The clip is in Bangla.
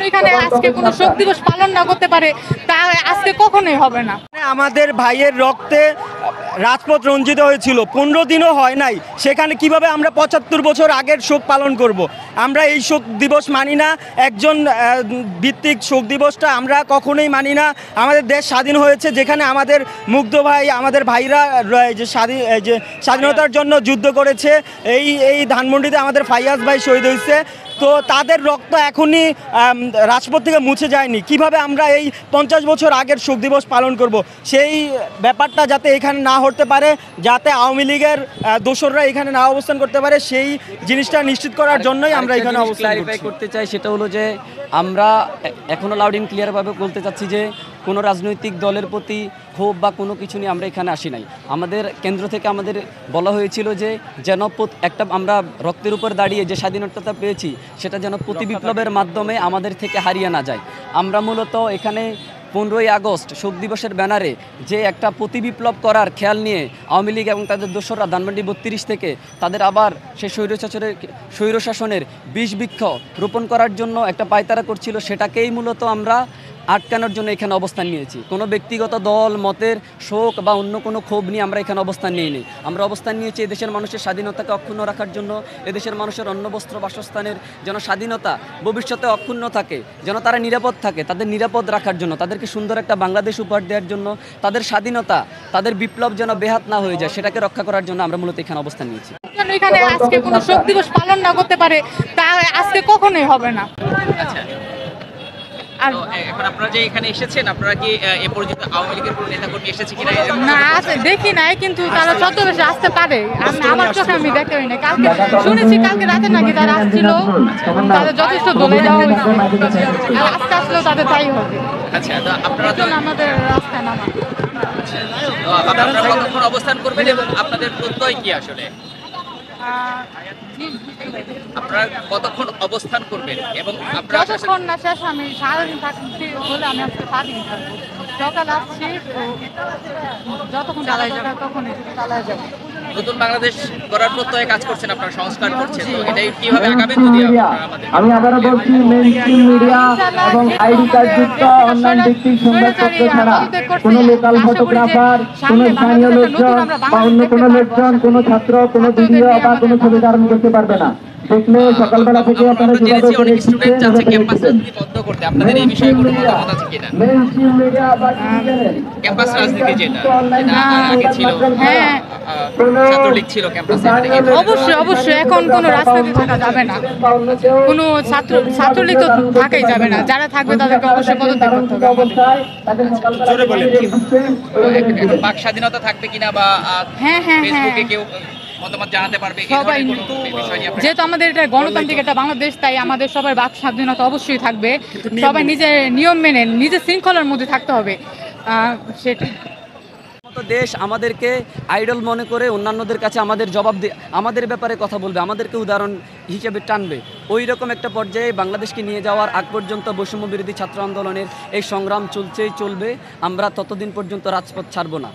এখানে আজকে কোনো শোক দিবস পালন না করতে পারে তা আজকে কখনোই হবে না। আমাদের ভাইয়ের রক্তে রাজপথ রঞ্জিত হয়েছিল, 15 দিনও হয় নাই, সেখানে কিভাবে আমরা 75 বছর আগের শোক পালন করব। আমরা এই শোক দিবস মানি না, একজন ভিত্তিক শোক দিবসটা আমরা কখনোই মানি না। আমাদের দেশ স্বাধীন হয়েছে, যেখানে আমাদের মুগ্ধ ভাই, আমাদের ভাইরা যে স্বাধীনতার জন্য যুদ্ধ করেছে, এই ধানমন্ডিতে আমাদের ফাইয়াজ ভাই শহীদ হয়েছে। তো তাদের রক্ত এখনই রাজপথ থেকে মুছে যায়নি, কিভাবে আমরা এই 50 বছর আগের শোক দিবস পালন করব। সেই ব্যাপারটা যাতে এখানে না হতে পারে, যাতে আওয়ামী লীগের দোসররা এখানে না অবস্থান করতে পারে, সেই জিনিসটা নিশ্চিত করার জন্যই আমরা এখানে অবস্থান করতে চাই। সেটা হলো যে আমরা এখনও লাউড অ্যান্ড ক্লিয়ারভাবে বলতে চাচ্ছি যে কোনো রাজনৈতিক দলের প্রতি ক্ষোভ বা কোনো কিছু নিয়ে আমরা এখানে আসি নাই। আমাদের কেন্দ্র থেকে আমাদের বলা হয়েছিল যে যেন একটা আমরা রক্তের উপর দাঁড়িয়ে যে স্বাধীনতা পেয়েছি সেটা যেন প্রতি বিপ্লবের মাধ্যমে আমাদের থেকে হারিয়ে না যায়। আমরা মূলত এখানে 15ই আগস্ট শোক দিবসের ব্যানারে যে একটা প্রতি বিপ্লব করার খেয়াল নিয়ে আওয়ামী লীগ এবং তাদের দোসররা ধানমন্ডি 32 থেকে তাদের আবার সেই স্বৈরশাসনের বিষ বৃক্ষ রোপণ করার জন্য একটা পায়তারা করছিল, সেটাকেই মূলত আমরা আটকানোর জন্য এখানে অবস্থান নিয়েছি। কোনো ব্যক্তিগত দল মতের শোক বা অন্য কোনো ক্ষোভ নিয়ে আমরা এখানে অবস্থান নিইনি। আমরা অবস্থান নিয়েছি এদেশের মানুষের স্বাধীনতাকে অক্ষুণ্ণ রাখার জন্য, এদেশের মানুষের অন্ন বস্ত্র বাসস্থানের যেন স্বাধীনতা ভবিষ্যতে অক্ষুণ্ণ থাকে, যেন তারা নিরাপদ থাকে, তাদের নিরাপদ রাখার জন্য, তাদেরকে সুন্দর একটা বাংলাদেশ উপহার দেওয়ার জন্য, তাদের স্বাধীনতা, তাদের বিপ্লব যেন বেহাত না হয়ে যায়, সেটাকে রক্ষা করার জন্য আমরা মূলত এখানে অবস্থান নিয়েছি। এখানে আজকে কোনো শোক দিবস পালন না করতে পারে তা আজকে কখনোই হবে না। আর এখন আপনারা যে এখানে এসেছেন, আপনারা কি এ পর্যন্ত আওয়ামী লীগের কোনো নেতাকর্মী এসেছে কিনা? না, দেখি নাই, কিন্তু তারা ছদ্মবেশে আসতে পারে। আমার চোখে আমি দেখতে পাই না। কালকে শুনেছি কালকে রাতে নাকি তারা আসছিল, তাদের যথেষ্ট দলে যাওয়া হয়েছে, আর আজকে আসলেও তাদের তাই হবে। আচ্ছা, তো আপনারা তো আমাদের রাস্তায় নামা। আপনারা কতক্ষণ অবস্থান করবেন এবং আপনাদের প্রত্যয় কি আসলে? আপনারা কতক্ষণ অবস্থান করবেন এবং যতক্ষণ না শেষ আমি সারাদিন থাকতে হলে আমি আজকে সারাদিন থাকবো। সকাল আসছি, যতক্ষণ চালাই যাবে তখনই চালাই যাবো। নতুন বাংলাদেশ গড়ার প্রত্যয়ে কাজ করছেন, আপনারা সংস্কার করছেন, তো এটাই কিভাবে আগাবেন যদি আমি আবারও বলছি, মেইনস্ট্রিম মিডিয়া এবং আইডি কার্ড যুক্ত অনলাইন ভিত্তিক সংবাদপত্র ছাড়া কোনো লোকাল ফটোগ্রাফার, কোনো স্থানীয় লোকজন বা অন্য কোনো লোকজন, কোনো ছাত্র, কোনো ভিডিও বা কোনো ছবি ধারণ করতে পারবে না। দেখলে সকালবেলা থেকে আপনারা যোগাযোগ করে স্টুডেন্ট চাচ্ছে ক্যাম্পাস রাজনীতি বন্ধ করতে, আপনাদের এই বিষয়ে কোনো মতামত আছে কিনা? মেইনস্ট্রিম মিডিয়া বা ক্যাম্পাস রাজনীতি যেটা আগে ছিল, ছাত্রলীগ ছিল ক্যাম্পাসে, অবশ্যই এখন কোনো রাজনীতি থাকা যাবে না, কোনো ছাত্রলীগ তো থাকাই যাবে না। যারা থাকবে তাদেরকে অবশ্যই পদত্যাগ করতে হবে। এখন বাক স্বাধীনতা থাকবে কিনা বা ফেসবুকে কেউ মতামত জানাতে পারবে সবাই, যেহেতু আমাদের এটা গণতান্ত্রিক একটা বাংলাদেশ, তাই আমাদের সবার বাক স্বাধীনতা অবশ্যই থাকবে। সবাই নিজের নিয়ম মেনে নিজের শৃঙ্খলার মধ্যে থাকতে হবে। সেটা দেশ আমাদেরকে আইডল মনে করে অন্যান্যদের কাছে আমাদের জবাব দিয়ে আমাদের ব্যাপারে কথা বলবে, আমাদেরকে উদাহরণ হিসেবে টানবে। ওই রকম একটা পর্যায়ে বাংলাদেশকে নিয়ে যাওয়ার আগ পর্যন্ত বৈষম্য বিরোধী ছাত্র আন্দোলনের এই সংগ্রাম চলবে। আমরা ততদিন পর্যন্ত রাজপথ ছাড়ব না।